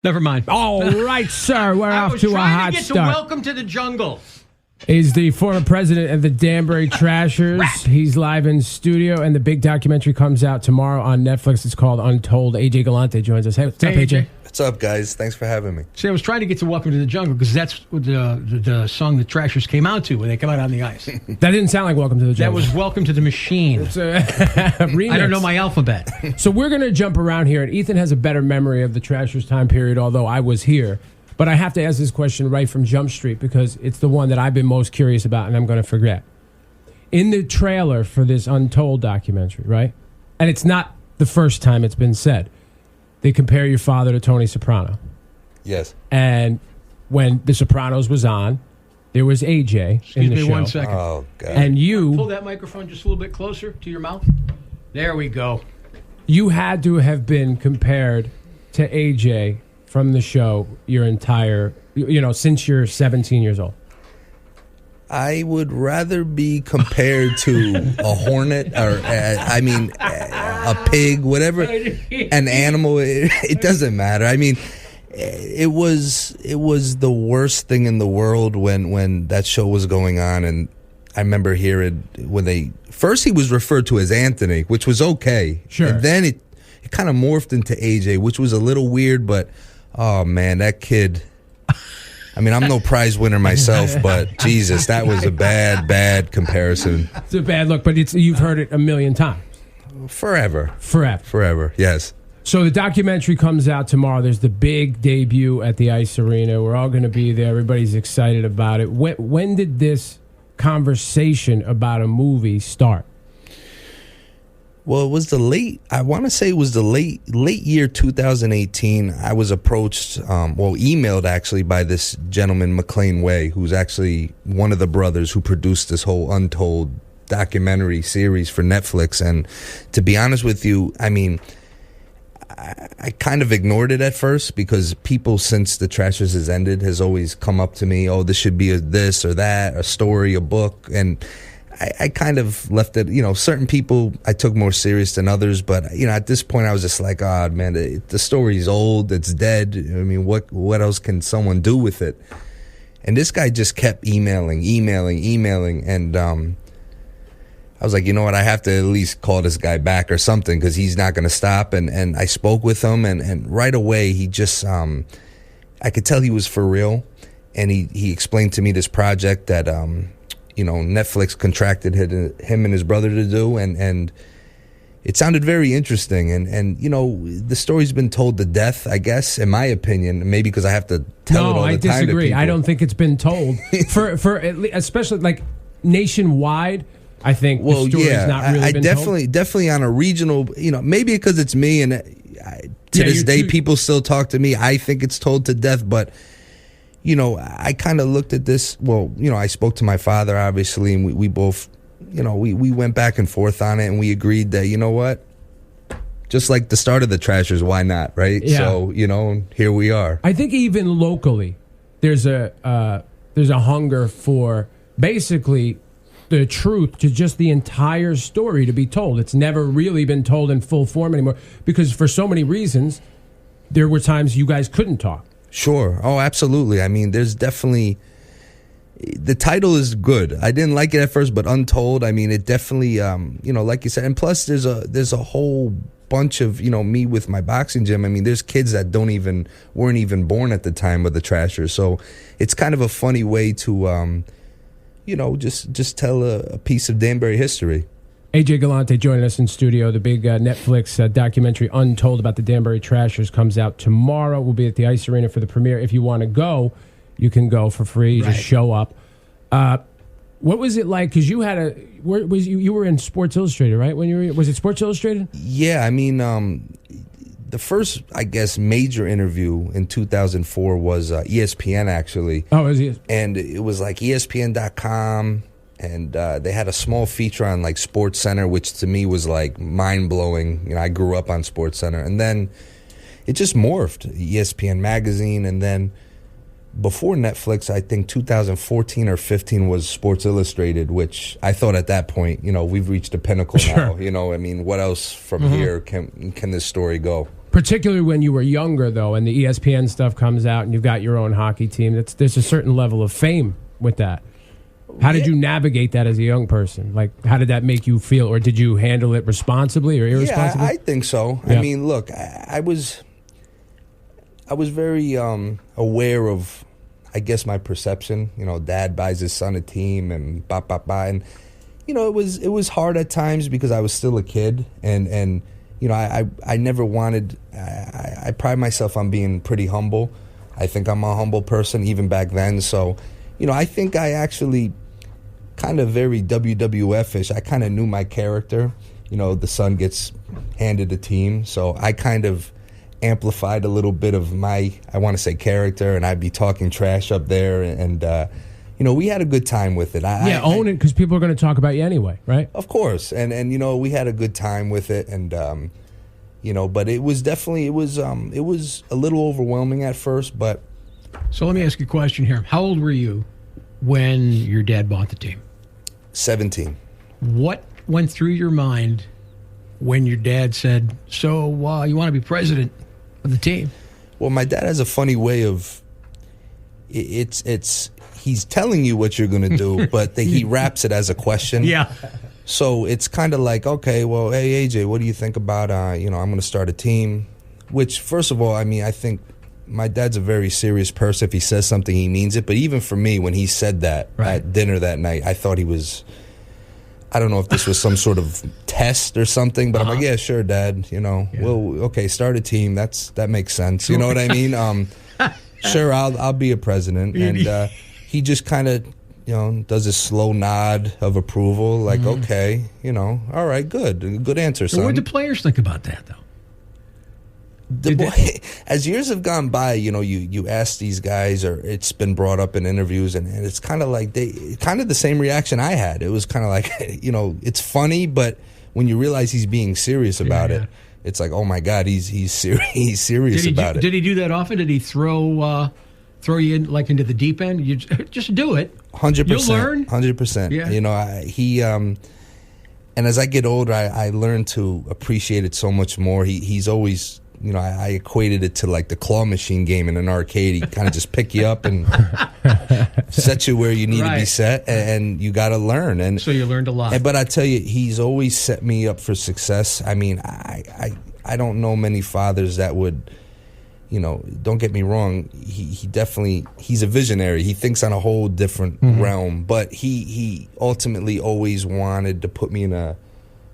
Never mind. All right, sir. We're off to a hot get start. To Welcome to the Jungle. Is the former president of the Danbury Trashers. He's live in studio, and the big documentary comes out tomorrow on Netflix. It's called Untold. AJ Galante joins us. Hey, what's up, AJ? What's up, guys? Thanks for having me. See, I was trying to get to Welcome to the Jungle because that's what the song the Trashers came out to when they come out on the ice. That didn't sound like Welcome to the Jungle. That was Welcome to the Machine. It's a remix. I don't know my alphabet. So we're going to jump around here, and Ethan has a better memory of the Trashers time period, although I was here. But I have to ask this question right from Jump Street because it's the one that I've been most curious about, and I'm going to forget. In the trailer for this Untold documentary, right? And it's not the first time it's been said. They compare your father to Tony Soprano. Yes. And when The Sopranos was on, there was AJ Excuse in the me show. 1 second. Oh, God. And you... Pull that microphone just a little bit closer to your mouth. There we go. You had to have been compared to AJ from the show your entire, since you're 17 years old. I would rather be compared to a hornet or, a pig, whatever, an animal. It doesn't matter. I mean, it was the worst thing in the world when that show was going on. And I remember hearing when first he was referred to as Anthony, which was okay. Sure. And then it kind of morphed into AJ, which was a little weird, but oh man, that kid. I mean, I'm no prize winner myself, but Jesus, that was a bad comparison. It's a bad look, but you've heard it a million times. Forever, yes. So the documentary comes out tomorrow. There's the big debut at the Ice Arena. We're all going to be there. Everybody's excited about it. When did this conversation about a movie start? Well, it was I want to say it was the late year 2018. I was approached, emailed actually by this gentleman, McLean Way, who's actually one of the brothers who produced this whole Untold documentary series for Netflix. And to be honest with you, I mean, I kind of ignored it at first because people since the Trashers has ended has always come up to me, oh, this should be this or that, a story, a book, and I kind of left it, certain people I took more serious than others, but, at this point I was just like, oh, man, the story's old, it's dead. I mean, what else can someone do with it? And this guy just kept emailing, and I was like, you know what, I have to at least call this guy back or something because he's not going to stop, and I spoke with him, and right away he just, I could tell he was for real, and he explained to me this project that, Netflix contracted him and his brother to do, and it sounded very interesting. And the story's been told to death, I guess, in my opinion. Maybe because I have to tell it all the time. No, I disagree. I don't think it's been told for especially like nationwide. I think the story's not really been told. Definitely on a regional. Maybe because it's me, and to this day, people still talk to me. I think it's told to death, but. I kind of looked at this. Well, I spoke to my father, obviously, and we both, we went back and forth on it, and we agreed that, you know what? Just like the start of the Trashers, why not, right? Yeah. So, here we are. I think even locally, there's a hunger for basically the truth to just the entire story to be told. It's never really been told in full form anymore because for so many reasons, there were times you guys couldn't talk. Sure. Oh, absolutely. I mean, there's definitely the title is good. I didn't like it at first, but Untold. I mean, it definitely, like you said, and plus there's a whole bunch of me with my boxing gym. I mean, there's kids that weren't even born at the time of the Trashers. So it's kind of a funny way to, just tell a piece of Danbury history. AJ Galante joining us in studio. The big Netflix documentary Untold about the Danbury Trashers comes out tomorrow. We'll be at the Ice Arena for the premiere. If you want to go, you can go for free. Right. Just show up. What was it like? Because you had you were in Sports Illustrated, right? Was it Sports Illustrated? Yeah, I mean, the first, I guess, major interview in 2004 was ESPN, actually. Oh, it was ESPN. And it was like ESPN.com. And they had a small feature on like Sports Center, which to me was like mind blowing. I grew up on Sports Center, and then it just morphed. ESPN magazine, and then before Netflix, I think 2014 or 15 was Sports Illustrated, which I thought at that point, we've reached a pinnacle now. I mean, what else from here can this story go? Particularly when you were younger, though, and the ESPN stuff comes out and you've got your own hockey team. There's a certain level of fame with that. How did you navigate that as a young person? Like, how did that make you feel? Or did you handle it responsibly or irresponsibly? Yeah, I think so. Yeah. I mean, look, I was very aware of, I guess, my perception. You know, dad buys his son a team and and you know, it was hard at times because I was still a kid and you know, I never wanted. I pride myself on being pretty humble. I think I'm a humble person even back then. So, you know, I think I actually kind of very WWF-ish. I kind of knew my character. You know, the son gets handed a team, so I kind of amplified a little bit of my, I want to say, character, and I'd be talking trash up there, and you know, we had a good time with it. Own it, because people are going to talk about you anyway, right? Of course, and you know, we had a good time with it, and you know, but it was definitely, it was a little overwhelming at first, but. So let me ask you a question here. How old were you when your dad bought the team? 17. What went through your mind when your dad said, so you want to be president of the team? Well, my dad has a funny way of, he's telling you what you're going to do, but he wraps it as a question. Yeah. So it's kind of like, okay, well, hey, AJ, what do you think about, you know, I'm going to start a team? Which, first of all, I mean, I think my dad's a very serious person. If he says something, he means it. But even for me, when he said that at dinner that night, I thought he was, I don't know if this was some sort of test or something, but I'm like, yeah, sure, Dad. You know, well, okay, start a team. That makes sense. You know what I mean? Sure, I'll be a president. And he just kind of, you know, does a slow nod of approval, like, okay, you know, all right, good answer, son. What did the players think about that, though? As years have gone by, you know, you ask these guys, or it's been brought up in interviews, and it's kind of like the same reaction I had. It was kind of like, you know, it's funny, but when you realize he's being serious about it, it's like, oh my God, he's serious about it. Did he do that often? Did he throw you in, like, into the deep end? You just do it. 100%. You'll learn. 100%. Yeah. You know, and as I get older, I learn to appreciate it so much more. He's always. You know, I equated it to like the claw machine game in an arcade. He kind of just pick you up and set you where you need to be set, and you got to learn. And so you learned a lot. But I tell you, he's always set me up for success. I mean, I don't know many fathers that would, you know, don't get me wrong. He definitely, he's a visionary. He thinks on a whole different realm. But he ultimately always wanted to put me in a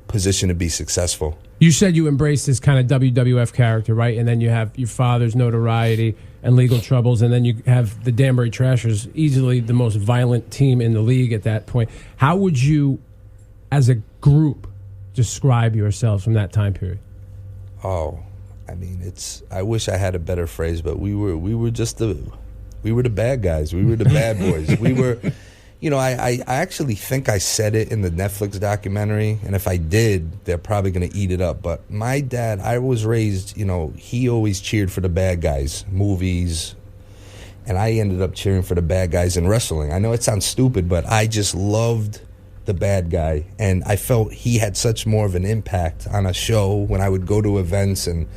position to be successful. You said you embraced this kind of WWF character, right? And then you have your father's notoriety and legal troubles, and then you have the Danbury Trashers, easily the most violent team in the league at that point. How would you, as a group, describe yourselves from that time period? Oh, I mean, I wish I had a better phrase, but we were the bad guys. We were the bad boys. We were. You know, I actually think I said it in the Netflix documentary, and if I did, they're probably going to eat it up. But my dad, I was raised, you know, he always cheered for the bad guys, movies, and I ended up cheering for the bad guys in wrestling. I know it sounds stupid, but I just loved the bad guy, and I felt he had such more of an impact on a show when I would go to events and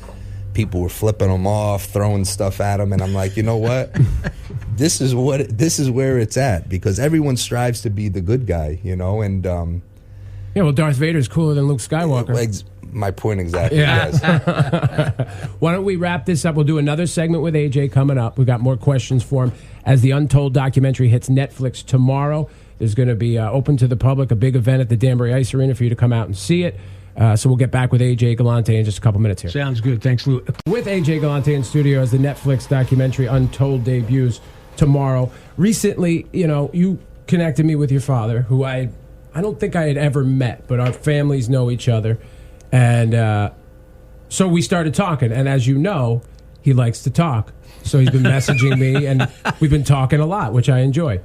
people were flipping him off, throwing stuff at him, and I'm like, you know what? This is where it's at, because everyone strives to be the good guy, you know, and yeah, well, Darth Vader's cooler than Luke Skywalker. My point exactly. Yeah. Yes. Why don't we wrap this up? We'll do another segment with AJ coming up. We've got more questions for him as the Untold documentary hits Netflix tomorrow. There's going to be open to the public, a big event at the Danbury Ice Arena for you to come out and see it. So we'll get back with AJ Galante in just a couple minutes here. Sounds good. Thanks, Lou. With AJ Galante in studio as the Netflix documentary Untold debuts tomorrow. Recently, you know, you connected me with your father, who I don't think I had ever met, but our families know each other. And so we started talking. And as you know, he likes to talk. So he's been messaging me, and we've been talking a lot, which I enjoy.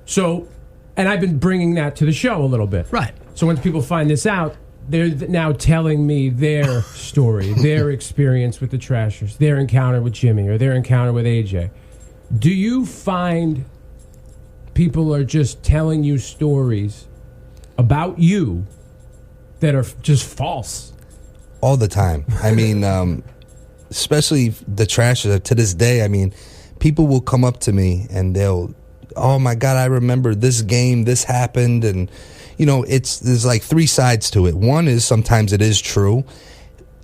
So, and I've been bringing that to the show a little bit. Right. So when people find this out, they're now telling me their story, their experience with the Trashers, their encounter with Jimmy, or their encounter with AJ. Do you find people are just telling you stories about you that are just false? All the time. I mean, especially the Trashers. To this day, I mean, people will come up to me and they'll, oh my God, I remember this game, this happened. And, you know, there's like three sides to it. One is sometimes it is true.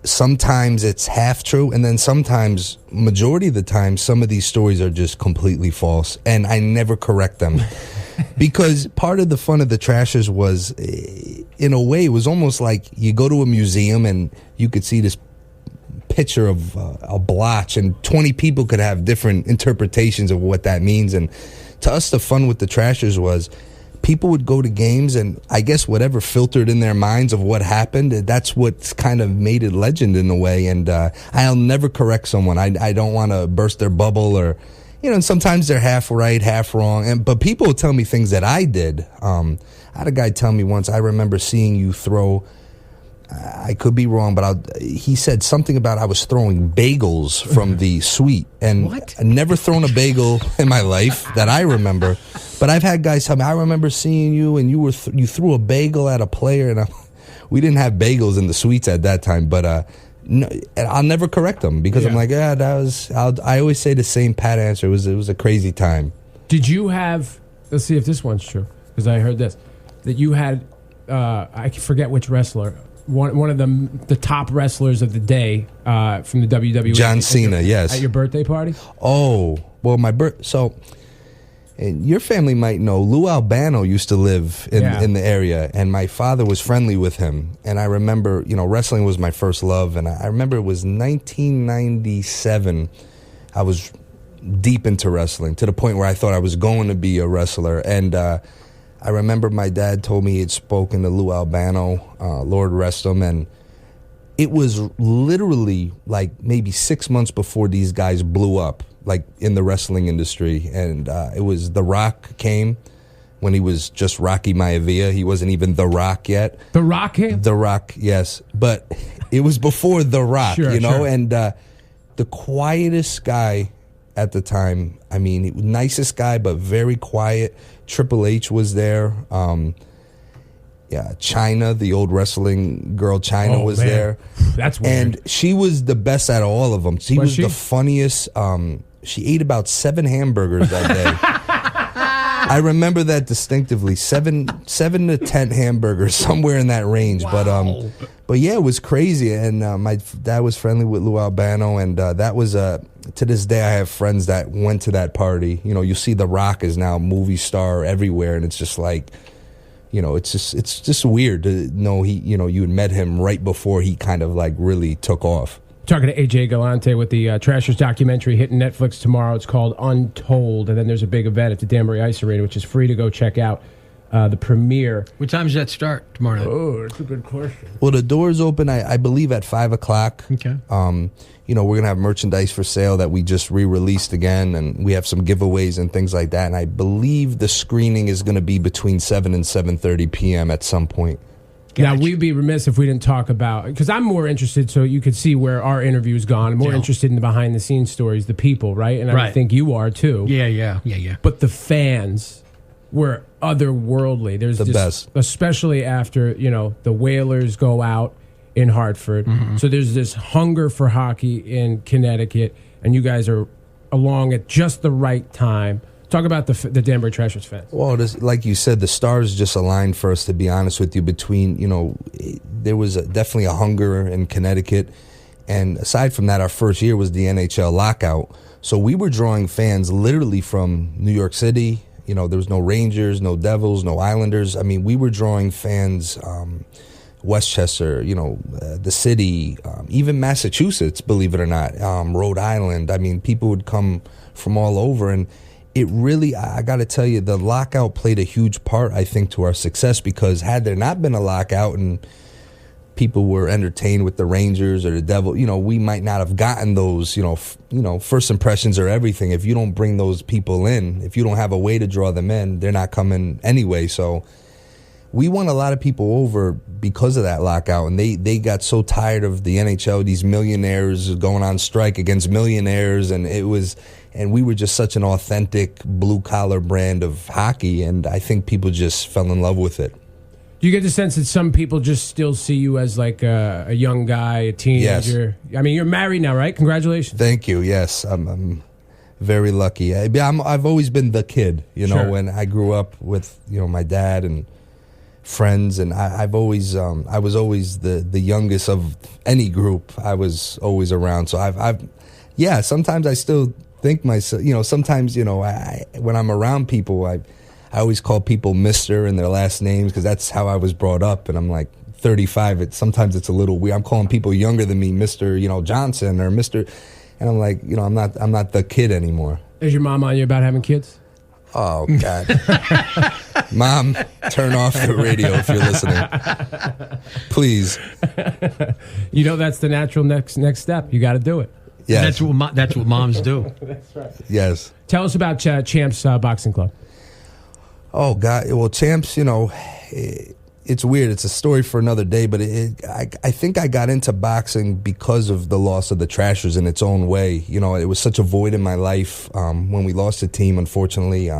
Sometimes it's half true. And then sometimes, majority of the time, some of these stories are just completely false. And I never correct them. Because part of the fun of the Trashers was, in a way, it was almost like you go to a museum and you could see this picture of a blotch, and 20 people could have different interpretations of what that means. And to us, the fun with the Trashers was people would go to games, and I guess whatever filtered in their minds of what happened, that's what's kind of made it legend in a way. And I'll never correct someone. I don't want to burst their bubble, or, you know, and sometimes they're half right, half wrong. But people will tell me things that I did. I had a guy tell me once, I remember seeing you throw, I could be wrong, but he said something about I was throwing bagels from the suite. And what? I've never thrown a bagel in my life that I remember. But I've had guys tell me, I remember seeing you and you threw a bagel at a player. And we didn't have bagels in the suites at that time. But no, I'll never correct them because I'm like, yeah, that was, I always say the same pat answer. It was a crazy time. Did you have, let's see if this one's true, because I heard this, that you had, I forget which wrestler, one of the top wrestlers of the day from the WWE. John Cena, yes. At your birthday party? Oh, well, so and your family might know, Lou Albano used to live in the area, and my father was friendly with him. And I remember, you know, wrestling was my first love, and I remember it was 1997. I was deep into wrestling, to the point where I thought I was going to be a wrestler. And I remember my dad told me he had spoken to Lou Albano, Lord rest him, and it was literally like maybe 6 months before these guys blew up, like in the wrestling industry. And it was The Rock came when he was just Rocky Maivia. He wasn't even The Rock yet. The Rock came? The Rock, yes. But it was before The Rock, you know? Sure. And the quietest guy at the time, I mean, nicest guy, but very quiet. Triple H was there. Chyna, the old wrestling girl Chyna, was there. That's weird. And she was the best out of all of them. She was the funniest. She ate about 7 hamburgers that day. I remember that distinctively. 7 to 10 hamburgers, somewhere in that range. Wow. But yeah, it was crazy. And my dad was friendly with Lou Albano, and that was to this day, I have friends that went to that party. You know, you see The Rock is now a movie star everywhere, and it's just like, you know, it's just weird to know you had met him right before he kind of like really took off. Talking to AJ Galante with the Trashers documentary hitting Netflix tomorrow. It's called Untold, and then there's a big event at the Danbury Ice Arena, which is free to go check out. The premiere. What time does that start tomorrow night? Oh, that's a good question. Well, the doors open, I believe, at 5 o'clock. Okay. You know, we're going to have merchandise for sale that we just re-released again, and we have some giveaways and things like that. And I believe the screening is going to be between 7 and 7:30 p.m. at some point. Gotcha. Now, we'd be remiss if we didn't talk about, because I'm more interested, so you could see where our interview's gone. I'm more interested in the behind-the-scenes stories, the people, right? And I think you are, too. Yeah. But the fans were otherworldly. There's the best. Especially after, you know, the Whalers go out in Hartford. Mm-hmm. So there's this hunger for hockey in Connecticut, and you guys are along at just the right time. Talk about the Danbury Trashers fans. Well, like you said, the stars just aligned for us, to be honest with you, between, you know, there was definitely a hunger in Connecticut. And aside from that, our first year was the NHL lockout. So we were drawing fans literally from New York City. You know, there was no Rangers, no Devils, no Islanders. I mean, we were drawing fans, Westchester, you know, the city, even Massachusetts, believe it or not, Rhode Island. I mean, people would come from all over. And it really, I got to tell you, the lockout played a huge part, I think, to our success, because had there not been a lockout and people were entertained with the Rangers or the Devil, you know, we might not have gotten those, you know, first impressions are everything. If you don't bring those people in, if you don't have a way to draw them in, they're not coming anyway. So we won a lot of people over because of that lockout, and they got so tired of the NHL, these millionaires going on strike against millionaires, and we were just such an authentic blue collar brand of hockey, and I think people just fell in love with it. Do you get the sense that some people just still see you as like a young guy, a teenager? Yes. I mean, you're married now, right? Congratulations. Thank you. Yes, I'm very lucky. I've always been the kid, you know. Sure. When I grew up with, you know, my dad and friends, and I was always the youngest of any group. I was always around. So yeah. Sometimes I still think myself, you know. Sometimes, you know, when I'm around people, I always call people Mr. and their last names because that's how I was brought up. And I'm like 35. Sometimes it's a little weird. I'm calling people younger than me Mr. You know, Johnson or Mr. And I'm like, you know, I'm not the kid anymore. Is your mom on you about having kids? Oh God, Mom, turn off the radio if you're listening, please. You know that's the natural next step. You got to do it. Yeah, that's what moms do. That's right. Yes. Tell us about Champs Boxing Club. Oh God, well, Champs, you know, it's weird. It's a story for another day, but I think I got into boxing because of the loss of the Trashers in its own way. You know, it was such a void in my life when we lost the team, unfortunately.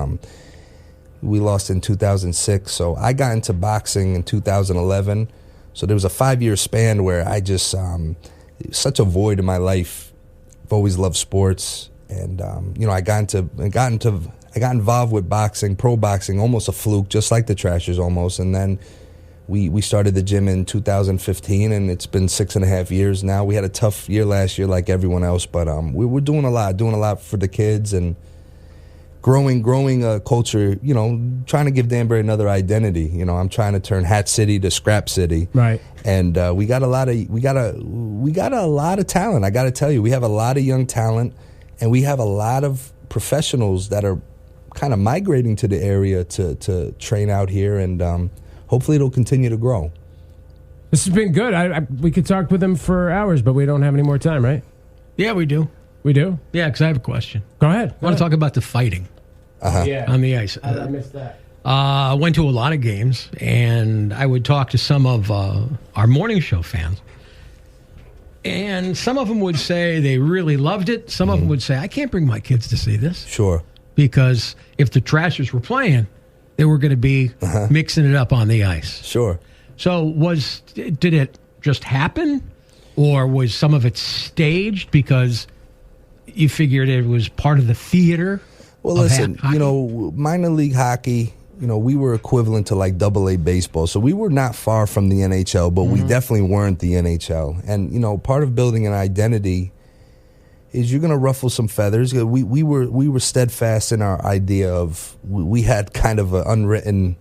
We lost in 2006, so I got into boxing in 2011. So there was a 5-year span where I just, such a void in my life. I've always loved sports, and, you know, I got involved with boxing, pro boxing, almost a fluke, just like the Trashers almost. And then we started the gym in 2015, and it's been 6.5 years now. We had a tough year last year like everyone else, but we're doing a lot for the kids and growing a culture, you know, trying to give Danbury another identity. You know, I'm trying to turn Hat City to Scrap City. Right. And we got a lot of talent. I got to tell you, we have a lot of young talent, and we have a lot of professionals that are kind of migrating to the area to train out here, and hopefully it'll continue to grow. This has been good. We could talk with them for hours, but we don't have any more time, right? Yeah, we do. We do? Yeah, because I have a question. Go ahead. I want to talk about the fighting on the ice. I missed that. I went to a lot of games, and I would talk to some of our morning show fans. And some of them would say they really loved it. Some of them would say, I can't bring my kids to see this. Sure. Because if the Trashers were playing, they were going to be mixing it up on the ice. Sure. So did it just happen? Or was some of it staged because you figured it was part of the theater? Well, listen, you know, minor league hockey, you know, we were equivalent to like AA baseball. So we were not far from the NHL, but we definitely weren't the NHL. And, you know, part of building an identity is you're going to ruffle some feathers. We were steadfast in our idea of, we had kind of an unwritten,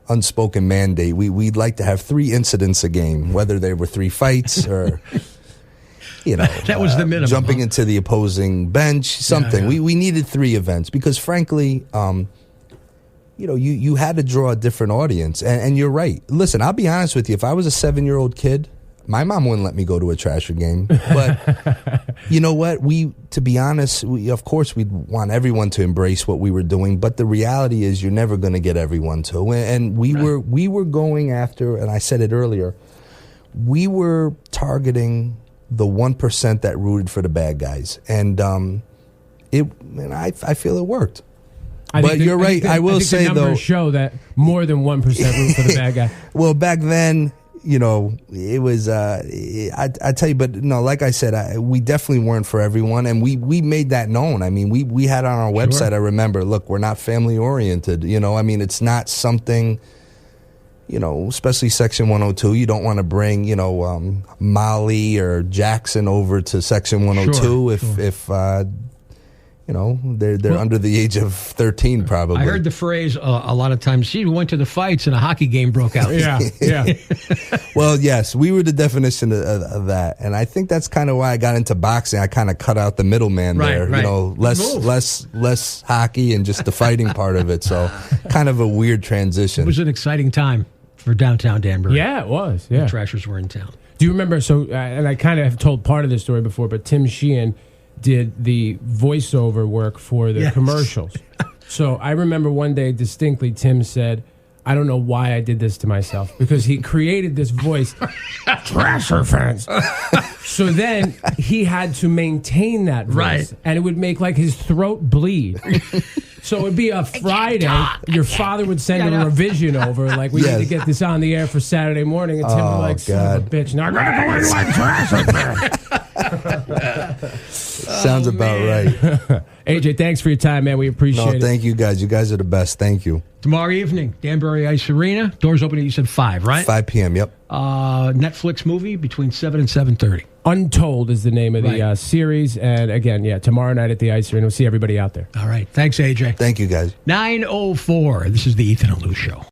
unspoken mandate. We'd like to have 3 incidents a game, whether they were 3 fights or, you know, that was the minimum. Jumping into the opposing bench, something. Yeah. We needed 3 events because, frankly, you know, you had to draw a different audience. And you're right. Listen, I'll be honest with you. If I was a 7-year-old kid, my mom wouldn't let me go to a Trasher game. But you know what? To be honest, of course, we'd want everyone to embrace what we were doing. But the reality is you're never going to get everyone to. And we were going after, and I said it earlier, we were targeting the 1% that rooted for the bad guys. And I feel it worked. But you're right. I will say, the numbers show that more than 1% root for the bad guy. Well, back then, you know, it was, I tell you, but no, like I said, we definitely weren't for everyone. And we made that known. I mean, we had on our website, I remember, look, we're not family oriented. You know, I mean, it's not something, you know, especially Section 102. You don't want to bring, you know, Molly or Jackson over to Section 102 if you know, they're under the age of 13, probably. I heard the phrase a lot of times, she went to the fights and a hockey game broke out. Yeah. Well, yes, we were the definition of that. And I think that's kind of why I got into boxing. I kind of cut out the middleman there. Right. You know, less hockey and just the fighting part of it. So kind of a weird transition. It was an exciting time for downtown Danbury. Yeah, it was. Yeah. The Trashers were in town. Do you remember, and I kind of have told part of this story before, but Tim Sheehan did the voiceover work for the commercials. So I remember one day distinctly Tim said, I don't know why I did this to myself, because he created this voice, Trasher fans. So then he had to maintain that voice, and it would make like his throat bleed. So it'd be a Friday. Your father would send a revision over, like, we need to get this on the air for Saturday morning. And Tim would be like, son of a bitch. Now I gotta go in like trash up there. Sounds about right. AJ, thanks for your time, man. We appreciate it. Thank you guys. You guys are the best. Thank you. Tomorrow evening, Danbury Ice Arena. Doors open at, you said 5, right? 5 p.m., yep. Netflix movie between 7 and 7:30. Untold is the name of the series. And again, tomorrow night at the Ice Arena. We'll see everybody out there. All right. Thanks, AJ. Thank you, guys. 9:04. This is the Ethan and Lou Show.